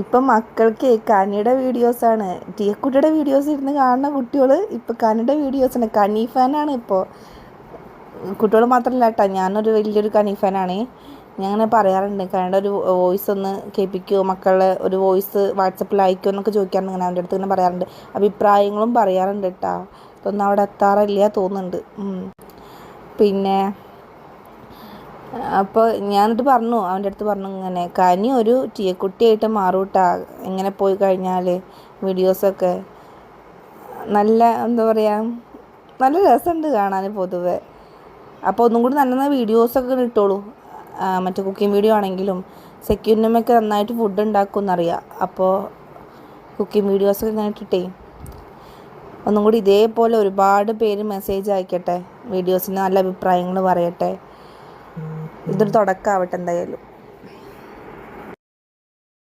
ഇപ്പം മക്കൾക്ക് കനിയുടെ വീഡിയോസാണ്. ടീയക്കുട്ടിയുടെ വീഡിയോസ് ഇരുന്ന് കാണുന്ന കുട്ടികൾ ഇപ്പോൾ കനിയുടെ വീഡിയോസാണ്. കനി ഫാനാണ് ഇപ്പോൾ. കുട്ടികൾ മാത്രമല്ല കേട്ടോ, ഞാനൊരു വലിയൊരു കനി ഫാനാണ്. ഞാൻ അങ്ങനെ പറയാറുണ്ട്, കനിയുടെ ഒരു വോയിസ് ഒന്ന് കേൾപ്പിക്കുമോ, മക്കളുടെ ഒരു വോയിസ് വാട്സപ്പിൽ അയക്കുമോ എന്നൊക്കെ ചോദിക്കാറുണ്ട്. ഇങ്ങനെ അവൻ്റെ അടുത്ത് ഇങ്ങനെ പറയാറുണ്ട്, അഭിപ്രായങ്ങളും പറയാറുണ്ട് കേട്ടോ. ഇതൊന്നും അവിടെ എത്താറില്ല തോന്നുന്നുണ്ട്. പിന്നെ അപ്പോൾ ഞാനിട്ട് പറഞ്ഞു, അവൻ്റെ അടുത്ത് പറഞ്ഞു, ഇങ്ങനെ കനി ഒരു ടീയക്കുട്ടിയായിട്ട് മാറൂട്ടാ ഇങ്ങനെ പോയി കഴിഞ്ഞാൽ. വീഡിയോസൊക്കെ നല്ല എന്താ പറയുക, നല്ല രസമുണ്ട് കാണാൻ പൊതുവെ. അപ്പോൾ ഒന്നും കൂടി നല്ല നല്ല വീഡിയോസൊക്കെ ഇട്ടോളൂ. മറ്റേ കുക്കിംഗ് വീഡിയോ ആണെങ്കിലും. സെക്യൂരിനമ്മയൊക്കെ നന്നായിട്ട് ഫുഡ് ഉണ്ടാക്കും എന്നറിയാം. അപ്പോൾ കുക്കിംഗ് വീഡിയോസൊക്കെ ഇങ്ങനെ ഇട്ടിട്ടേ ഒന്നും കൂടി ഇതേപോലെ ഒരുപാട് പേര് മെസ്സേജ് അയക്കട്ടെ, വീഡിയോസിന് നല്ല അഭിപ്രായങ്ങൾ പറയട്ടെ. ഇതൊരു തുടക്കമാവട്ടെ എന്തായാലും.